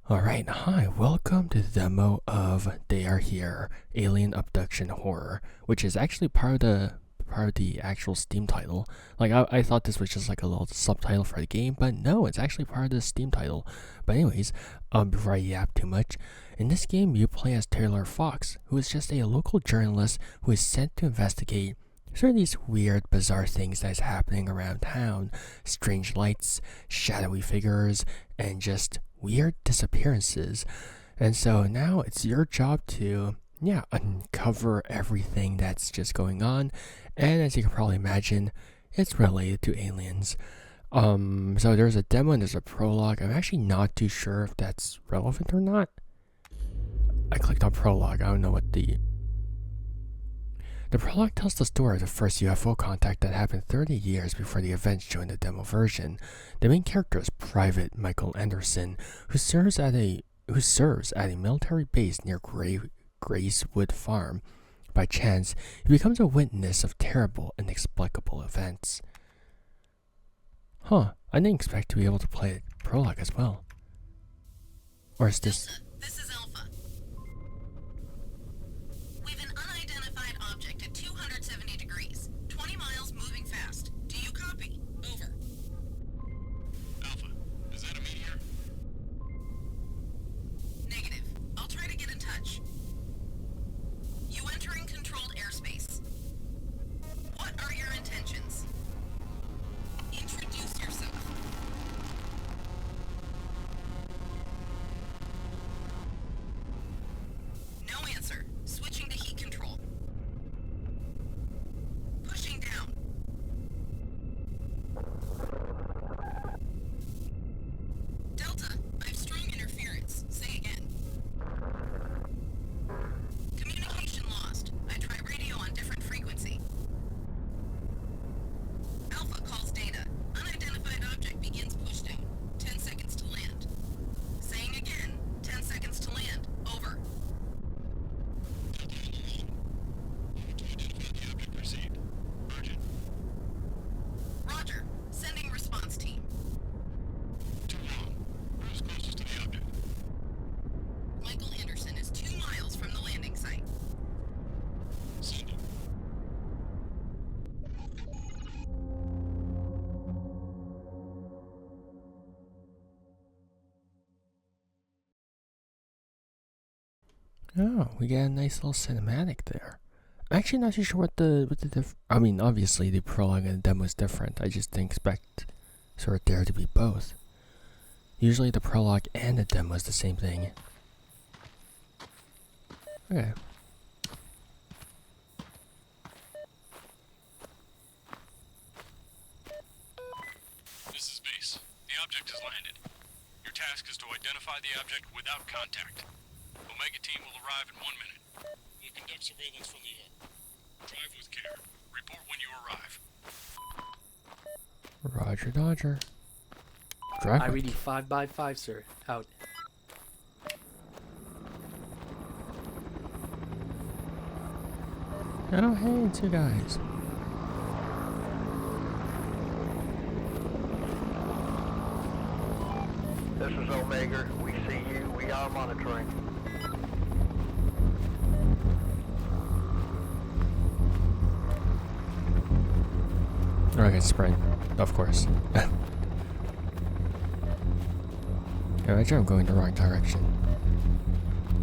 Alright, hi, welcome to the demo of They Are Here, Alien Abduction Horror, which is actually part of the actual Steam title. Like, I thought this was just like a little subtitle for the game, but no, it's actually part of the Steam title. But anyways, before I yap too much, in this game you play as Taylor Fox, who is just a local journalist who is sent to investigate sort of these weird, bizarre things that's happening around town. Strange lights, shadowy figures, and just weird disappearances. And so now it's your job to, uncover everything that's just going on. And as you can probably imagine, it's related to aliens. So there's a demo and there's a prologue. I'm actually not too sure if that's relevant or not. I clicked on prologue. I don't know what the prologue tells the story of the first UFO contact that happened 30 years before the events shown in the demo version. The main character is Private Michael Anderson, who serves at a military base near Gracewood Farm. By chance, he becomes a witness of terrible, inexplicable events. I didn't expect to be able to play a prologue as well. Or is this... Delta, this is Alpha. We've an unidentified object at 270 degrees, 20 miles moving fast. Do you copy? Over. Alpha, is that a meteor? Negative. I'll try to get in touch. You entering controlled airspace. What are your intentions? Introduce yourself. No answer. Switching to heat control. Pushing down. Delta, I have strong interference. Say again. Communication lost. I try radio on different frequency. Alpha calls data. Unidentified object begins pushdown. 10 seconds to land. Saying again. 10 seconds to land. Over. To identify the object, proceed. Urgent. Roger. Sending response team. Too long. Who's closest to the object? Michael Anderson is 2 miles from the landing site. Send it. Oh, we get a nice little cinematic there. I'm actually not too sure what I mean, obviously the prologue and the demo is different. I just didn't expect sort of there to be both. Usually the prologue and the demo is the same thing. Okay. This is base. The object has landed. Your task is to identify the object without contact. Omega team will arrive in 1 minute. We'll conduct surveillance from the air. Drive with care. Report when you arrive. Roger Dodger. Drive. IRD 5x5, sir. Out. Oh, hey, it's you guys. This is Omega. We see you. We are monitoring. Okay, sprint. Of course. Imagine I'm going the wrong direction.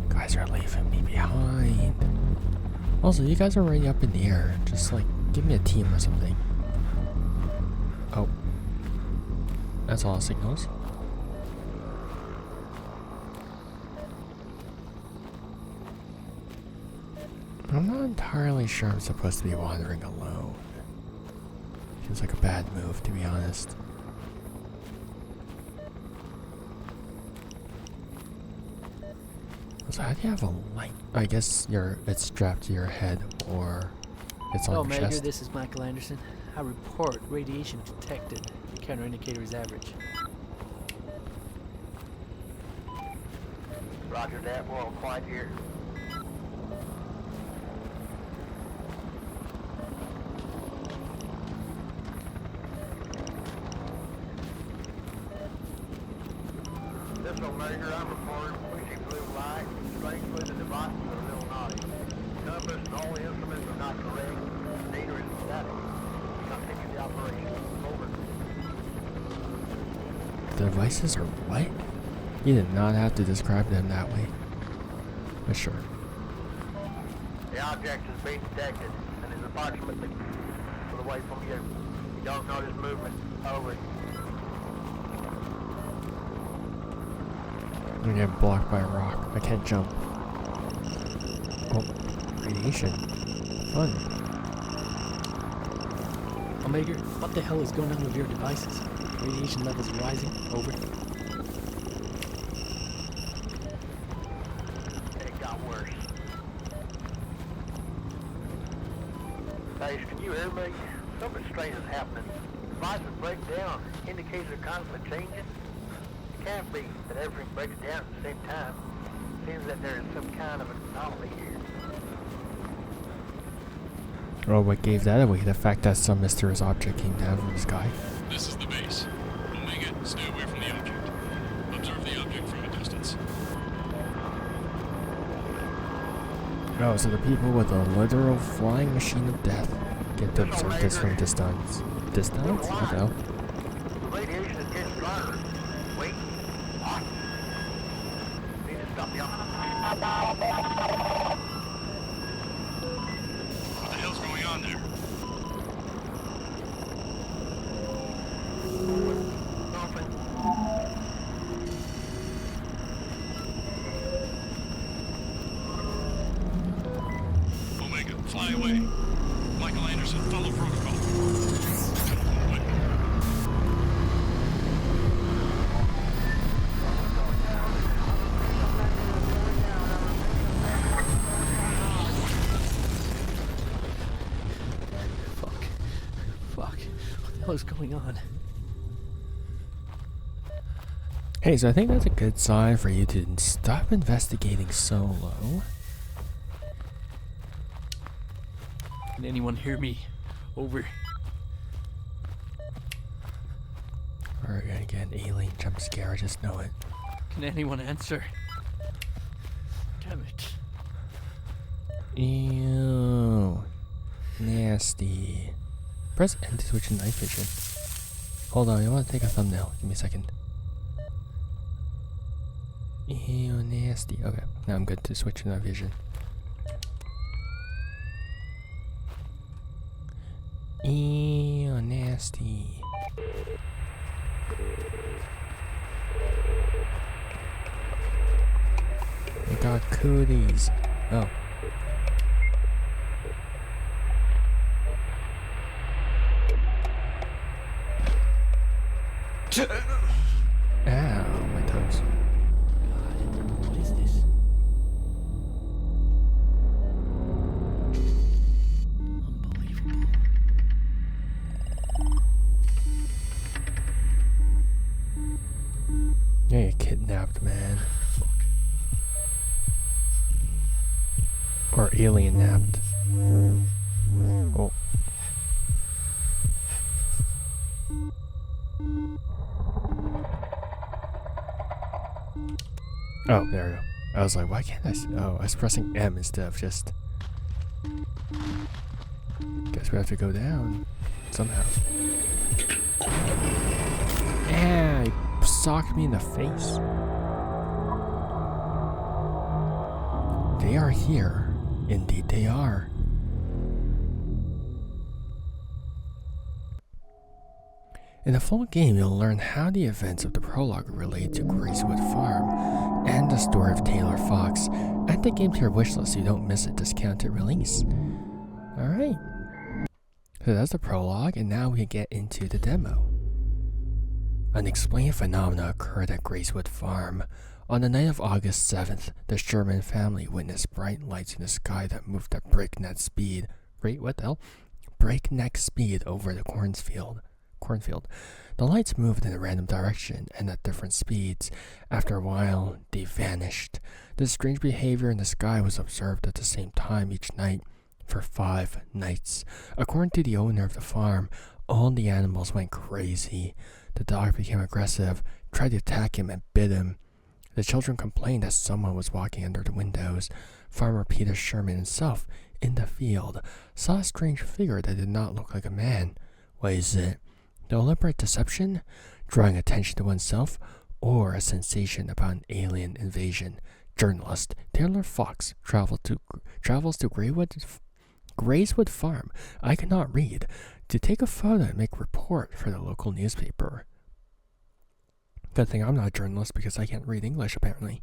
Guys are leaving me behind. Also, you guys are already up in the air. Just like, give me a team or something. Oh. That's all the signals. I'm not entirely sure I'm supposed to be wandering alone. Seems like a bad move, to be honest. So how do you have a light? I guess it's strapped to your head or it's on your Omega, chest. this is Michael Anderson. I report radiation detected. Counter indicator is average. Roger that. We're all quiet here. This is Omega. ground report, we see blue light. Strangely, the devices are a little naughty. Numbers and all the instruments are not correct. Data is static. Continue the operation. Over. The devices are what? You did not have to describe them that way. But sure. The object is being detected and is approximately a foot away from you. You don't notice movement. Over. I'm gonna get blocked by a rock. I can't jump. Oh, radiation. Fun. Omega, what the hell is going on with your devices? Radiation levels rising. Over. It got worse. Hey, can you hear me? Something strange is happening. Devices break down. Indicators are constantly changing. It can't be that everything breaks down at the same time. Seems that there is some kind of anomaly here. Oh, what gave that away? The fact that some mysterious object came down from the sky. This is the base. Omega, stay away from the object. Observe the object from a distance. Oh, so the people with a literal flying machine of death get to observe this from distance. Distance? What the hell? The radiation is getting stronger. Wait. What? Need to stop the What the hell's going on there? Omega, fly away. Michael Anderson, follow protocol. Wait. Fuck. What the hell is going on? Hey, so I think that's a good sign for you to stop investigating solo. Can anyone hear me? Over. We're gonna get an alien jump scare, I just know it. Can anyone answer? Damn it. Ew. Nasty. Press N to switch to night vision. Hold on, I want to take a thumbnail. Give me a second. Ew, nasty. Okay, now I'm good to switch to night vision. Ew, nasty. I got cooties. Oh. Ow, my toes. God, what is this? Unbelievable. Yeah, you're kidnapped, man. Or alien napped. Oh. Oh, there we go. I was like, why can't I see? Oh, I was pressing M instead of just. Guess we have to go down. Somehow. Ah, he socked me in the face. They are here. Indeed they are. In the full game, you'll learn how the events of the prologue relate to Gracewood Farm and the story of Taylor Fox. Add the game to your wishlist so you don't miss a discounted release. Alright. So that's the prologue, and now we get into the demo. Unexplained phenomena occurred at Gracewood Farm. On the night of August 7th, the Sherman family witnessed bright lights in the sky that moved at breakneck speed. Wait, what the hell? Breakneck speed over the cornfield. The lights moved in a random direction and at different speeds. After a while, they vanished. This strange behavior in the sky was observed at the same time each night for 5 nights. According to the owner of the farm, all the animals went crazy. The dog became aggressive, tried to attack him, and bit him. The children complained that someone was walking under the windows. Farmer Peter Sherman himself, in the field, saw a strange figure that did not look like a man. What is it? Deliberate deception? Drawing attention to oneself? Or a sensation about an alien invasion? Journalist Taylor Fox travels to Grayswood Farm. I cannot read. To take a photo and make report for the local newspaper. Good thing I'm not a journalist because I can't read English apparently.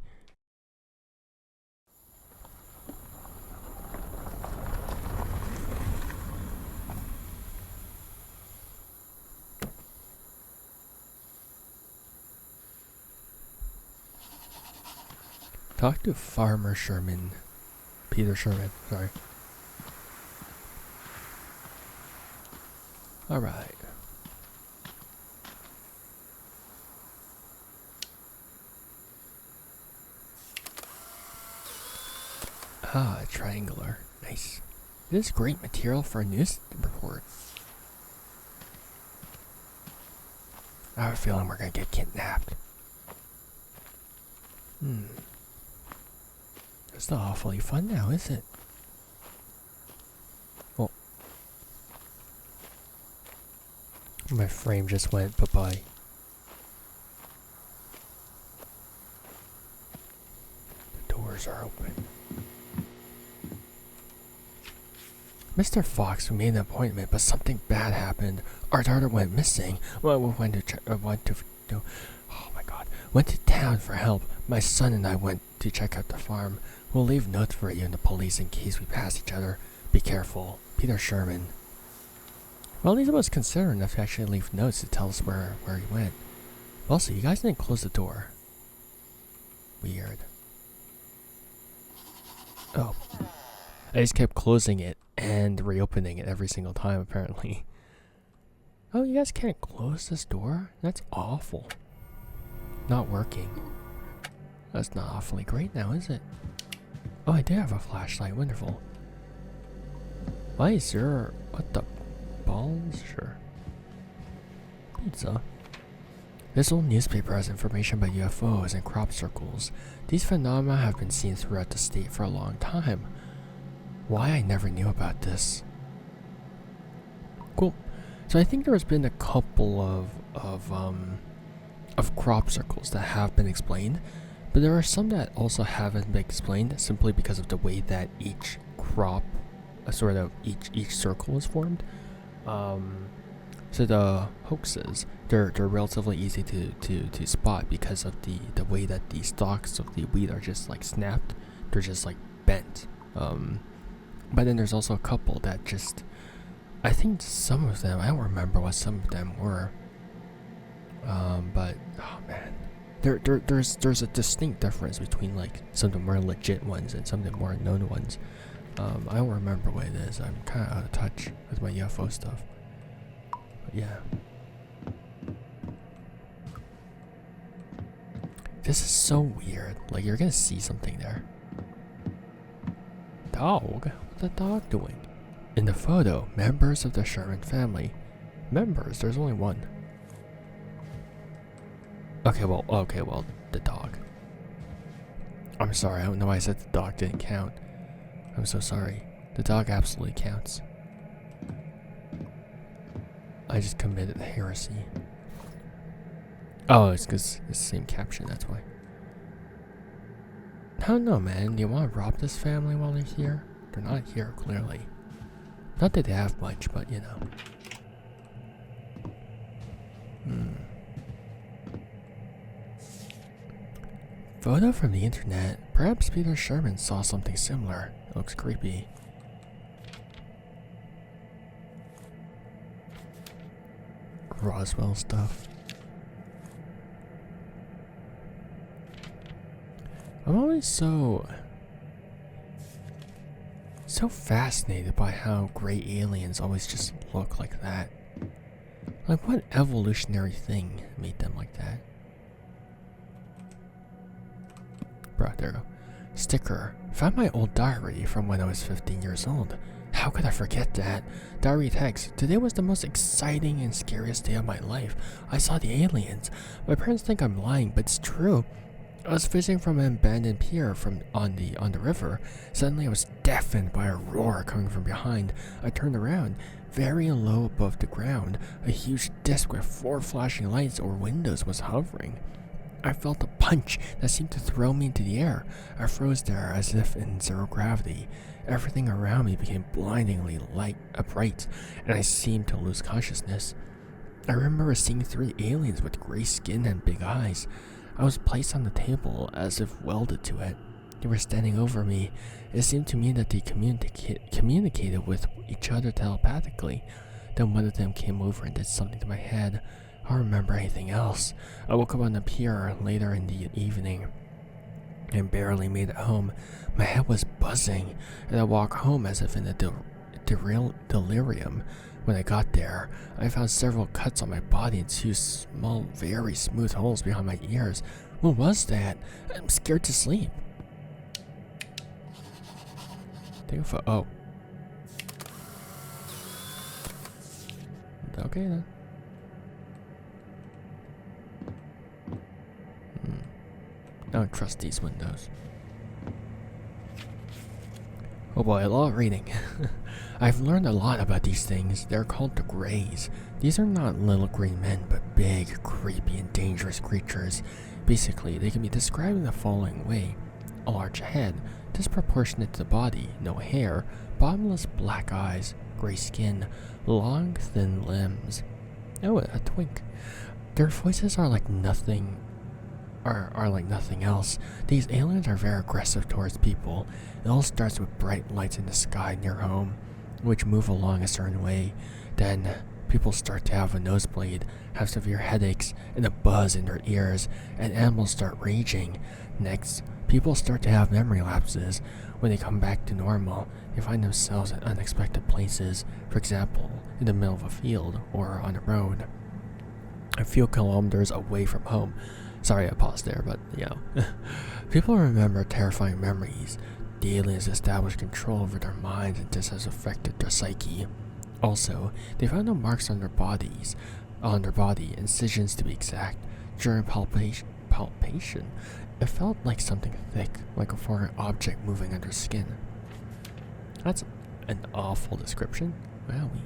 Talk to Farmer Sherman. Peter Sherman, sorry. Alright. Ah, triangular. Nice. This is great material for a news report. I have a feeling we're gonna get kidnapped. It's not awfully fun now, is it? Well, my frame just went bye-bye. The doors are open. Mr. Fox, we made an appointment, but something bad happened. Our daughter went missing. Well, we went to town for help. My son and I went to check out the farm. We'll leave notes for you and the police in case we pass each other. Be careful. Peter Sherman. Well, he's almost considerate enough to actually leave notes to tell us where he went. Also, you guys didn't close the door. Weird. Oh. I just kept closing it and reopening it every single time, apparently. Oh, you guys can't close this door? That's awful. Not working. That's not awfully great now, is it? Oh, I do have a flashlight. Wonderful. Why is there... What the... balls? Sure. Pizza. This old newspaper has information about UFOs and crop circles. These phenomena have been seen throughout the state for a long time. Why I never knew about this. Cool. So I think there's been a couple of crop circles that have been explained, but there are some that also haven't been explained simply because of the way that each crop, each circle is formed. So the hoaxes, they're relatively easy to spot because of the way that the stalks of the wheat are just like snapped. They're just like bent. But then there's also a couple that just, I think some of them, I don't remember what some of them were. But oh man, there's a distinct difference between like some of the more legit ones and some of the more known ones. I don't remember what it is. I'm kind of out of touch with my UFO stuff. But yeah. This is so weird. Like you're gonna see something there. Dog? What's the dog doing? In the photo, members of the Sherman family. Members? There's only one. Okay, well, the dog. I'm sorry, I don't know why I said the dog didn't count. I'm so sorry. The dog absolutely counts. I just committed heresy. Oh, it's because it's the same caption, that's why. I don't know, man. Do you want to rob this family while they're here? They're not here, clearly. Not that they have much, but you know. Photo from the internet. Perhaps Peter Sherman saw something similar. It looks creepy. Roswell stuff. I'm always so fascinated by how gray aliens always just look like that. Like what evolutionary thing made them like that? Bro, there we go. Sticker. Found my old diary from when I was 15 years old. How could I forget that? Diary text. Today was the most exciting and scariest day of my life. I saw the aliens. My parents think I'm lying, but it's true. I was fishing from an abandoned pier on the river. Suddenly I was deafened by a roar coming from behind. I turned around. Very low above the ground, a huge disc with 4 flashing lights or windows was hovering. I felt a punch that seemed to throw me into the air. I froze there as if in zero gravity. Everything around me became blindingly bright, and I seemed to lose consciousness. I remember seeing 3 aliens with gray skin and big eyes. I was placed on the table as if welded to it. They were standing over me. It seemed to me that they communicated with each other telepathically. Then one of them came over and did something to my head. I don't remember anything else. I woke up on the pier later in the evening and barely made it home. My head was buzzing, and I walked home as if in a delirium. When I got there, I found several cuts on my body and 2 small, very smooth holes behind my ears. What was that? I'm scared to sleep. Take a photo. Oh. Okay then. I don't trust these windows. Oh boy, a lot of reading. I've learned a lot about these things. They're called the Greys. These are not little green men, but big, creepy, and dangerous creatures. Basically, they can be described in the following way. A large head, disproportionate to the body, no hair, bottomless black eyes, gray skin, long, thin limbs. Oh, a twink. Their voices are like nothing like nothing else. These aliens are very aggressive towards people. It all starts with bright lights in the sky near home, which move along a certain way. Then people start to have a nosebleed, have severe headaches, and a buzz in their ears, and animals start raging. Next, people start to have memory lapses. When they come back to normal, they find themselves in unexpected places, for example, in the middle of a field or on a road, a few kilometers away from home. Sorry I paused there, but people remember terrifying memories. The aliens establish control over their minds, and this has affected their psyche. Also, they found no marks on their body, incisions to be exact. During palpation, it felt like something thick, like a foreign object moving under skin. That's an awful description. Wowie.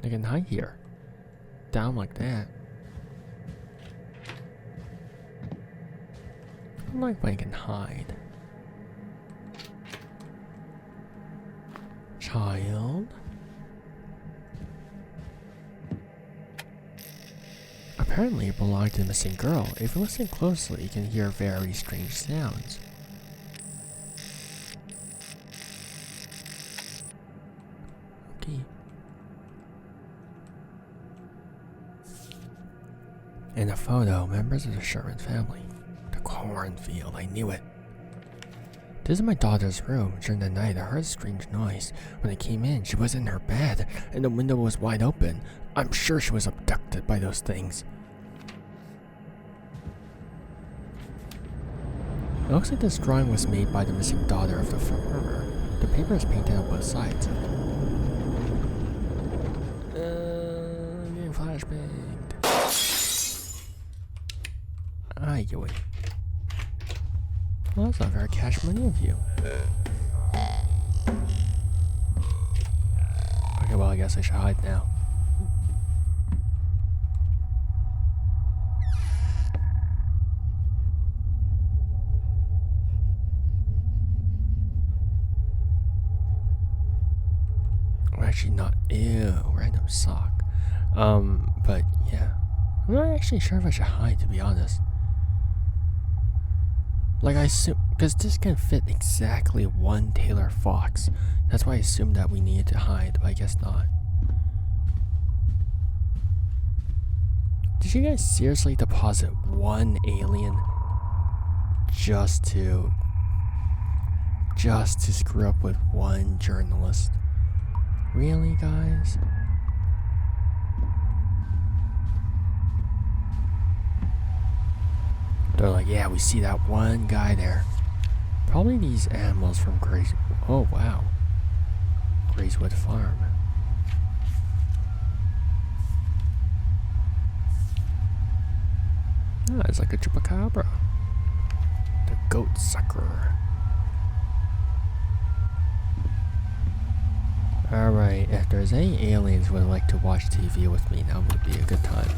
I can hide here. Down like that. I like when I can hide. Child. Apparently it belonged to the missing girl. If you listen closely, you can hear very strange sounds. Okay. In a photo, members of the Sherman family. The cornfield, I knew it. This is my daughter's room. During the night, I heard a strange noise. When I came in, she was in her bed, and the window was wide open. I'm sure she was abducted by those things. It looks like this drawing was made by the missing daughter of the farmer. The paper is painted on both sides. Getting flashbanged. Yoy. Well, that's not very cash money of you. Okay, well, I guess I should hide now. Or actually not. Ew, random sock. But yeah. I'm not actually sure if I should hide, to be honest. Like, I assume, because this can fit exactly one Taylor Fox. That's why I assumed that we needed to hide, but I guess not. Did you guys seriously deposit one alien just to screw up with one journalist? Really, guys? They're like, yeah, we see that one guy there. Probably these animals from crazy. Oh, wow. Gracewood Farm. Ah, it's like a chupacabra. The goat sucker. Alright, if there's any aliens who would like to watch TV with me, now would be a good time.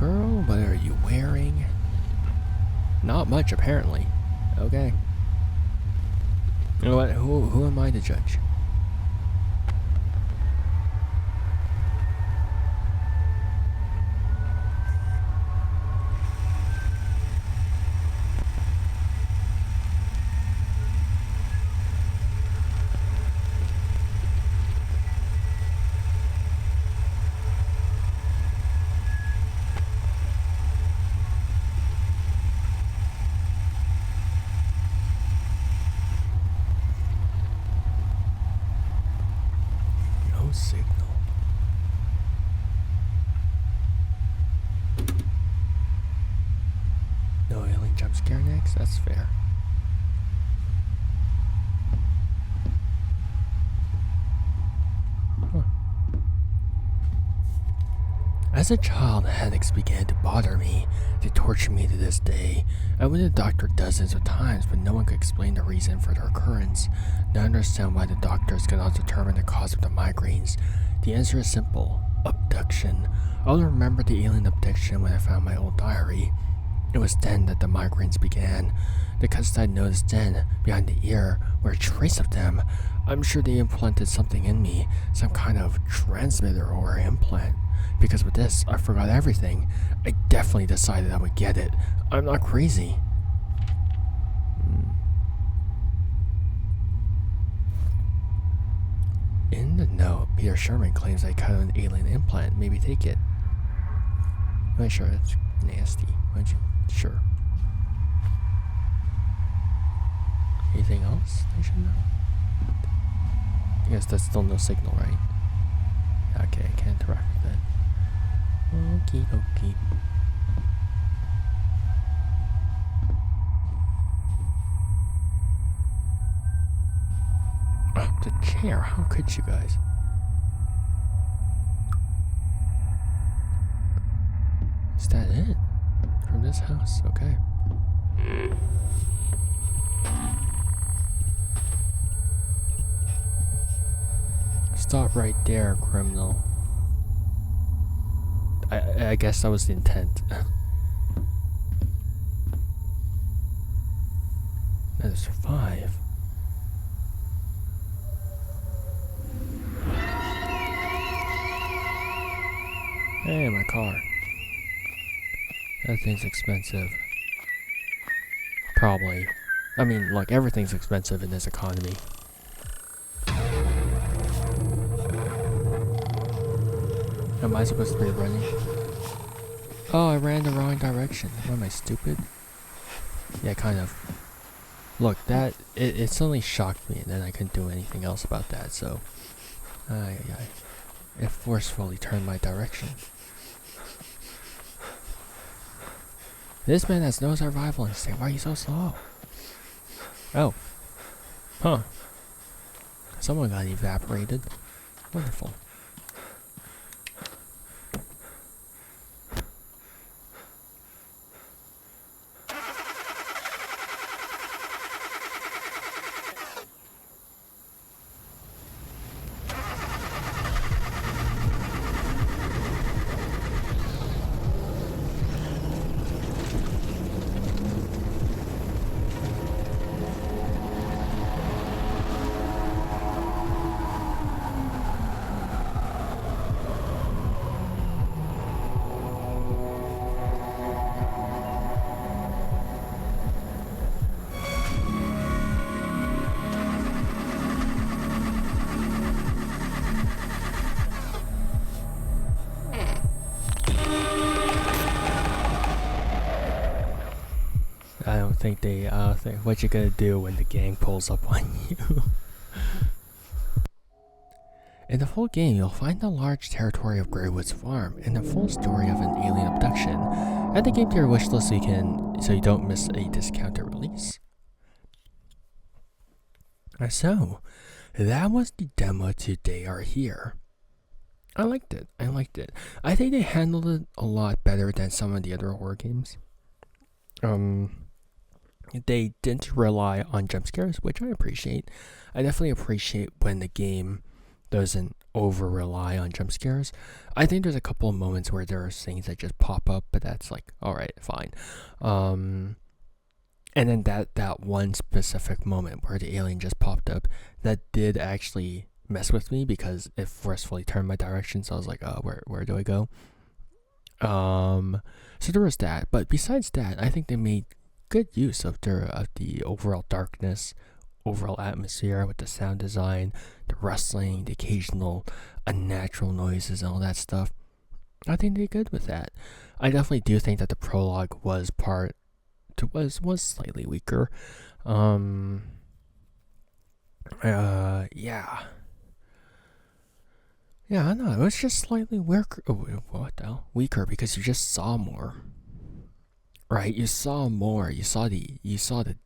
Girl, what are you wearing? Not much, apparently. Okay. You know what? Who am I to judge? No signal. No alien jump scare next? That's fair. Huh. As a child, headaches began to bother me. They torture me to this day. I went to the doctor dozens of times, but no one could explain the reason for their occurrence. Now I understand why the doctors cannot determine the cause of the migraines. The answer is simple: abduction. I only remember the alien abduction when I found my old diary. It was then that the migraines began. The cuts I noticed then, behind the ear, were a trace of them. I'm sure they implanted something in me, some kind of transmitter or implant. Because with this, I forgot everything. I definitely decided I would get it. I'm not crazy. In the note, Peter Sherman claims I cut an alien implant. Maybe take it. I'm sure it's nasty. Why'd you? Sure. Anything else I should know? I guess that's still no signal, right? Okay, I can't interact with it. Okie dokie. Oh, the chair. How could you guys? Is that it? From this house? Okay. Stop right there, criminal. I guess that was the intent. There's 5. Hey, my car. That thing's expensive. Probably. I mean, look, everything's expensive in this economy. Am I supposed to be running? Oh, I ran the wrong direction. What am I, stupid? Yeah, kind of. Look, that, it suddenly shocked me, and then I couldn't do anything else about that, so... It forcefully turned my direction. This man has no survival instinct. Why are you so slow? Oh. Huh. Someone got evaporated. Wonderful. I don't think they, what you gonna do when the gang pulls up on you? In the full game, you'll find the large territory of Greywood's farm and the full story of an alien abduction. Add the game to your wishlist so you don't miss a discounted release. So, that was the demo to They Are Here. I liked it. I think they handled it a lot better than some of the other horror games. They didn't rely on jump scares, which I appreciate. I definitely appreciate when the game doesn't over rely on jump scares. I think there's a couple of moments where there are things that just pop up, but that's like, alright, fine. And then that one specific moment where the alien just popped up, that did actually mess with me because it forcefully turned my direction. So I was like, where do I go? So there was that. But besides that, I think they made good use of the overall darkness, overall atmosphere with the sound design, the rustling, the occasional unnatural noises, and all that stuff. I think they did good with that. I definitely do think that the prologue was slightly weaker. Yeah, I know. It was just slightly weaker. What the hell? Weaker because you just saw more. Right? You saw more. You saw the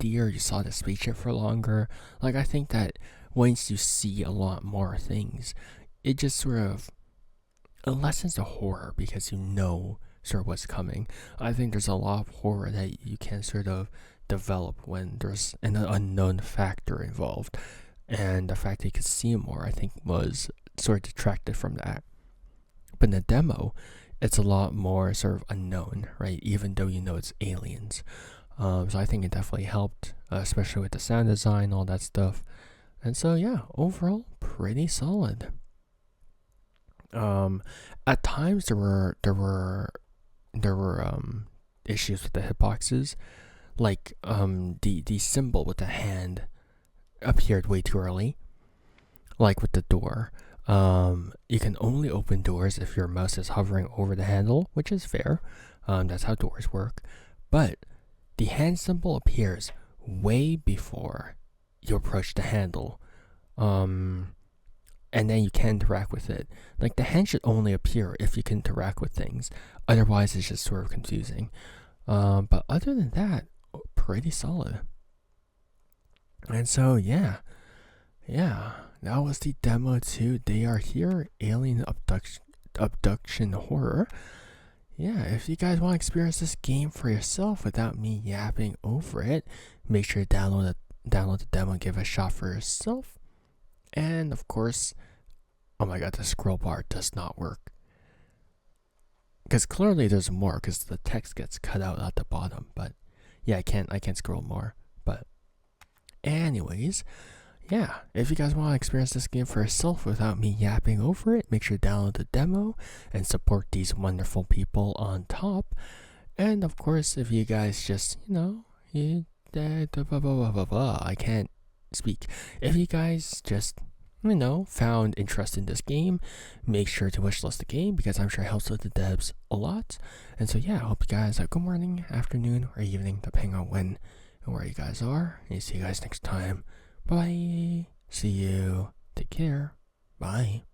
deer. You saw the spaceship for longer. Like, I think that once you see a lot more things, it just sort of lessens the horror because you know sort of what's coming. I think there's a lot of horror that you can sort of develop when there's an unknown factor involved, and the fact that you could see more, I think, was sort of detracted from that. But in the demo, it's a lot more sort of unknown, right? Even though you know it's aliens. So I think it definitely helped, especially with the sound design, all that stuff. And so yeah, overall, pretty solid. At times there were issues with the hitboxes, like the symbol with the hand appeared way too early, like with the door. You can only open doors if your mouse is hovering over the handle, which is fair. That's how doors work. But the hand symbol appears way before you approach the handle. And then you can interact with it. Like, the hand should only appear if you can interact with things. Otherwise, it's just sort of confusing. But other than that, pretty solid. And so, yeah, that was the demo to They Are Here, Alien Abduction Horror. Yeah, if you guys want to experience this game for yourself without me yapping over it, make sure to download the demo and give it a shot for yourself. And of course, oh my god, the scroll bar does not work. Because clearly there's more, because the text gets cut out at the bottom. But yeah, I can't scroll more. But anyways, yeah, if you guys want to experience this game for yourself without me yapping over it, make sure to download the demo and support these wonderful people on top. And of course, if you guys just, I can't speak. If you guys just, found interest in this game, make sure to wishlist the game because I'm sure it helps with the devs a lot. And so yeah, I hope you guys have a good morning, afternoon, or evening, depending on when and where you guys are. And see you guys next time. Bye. See you. Take care. Bye.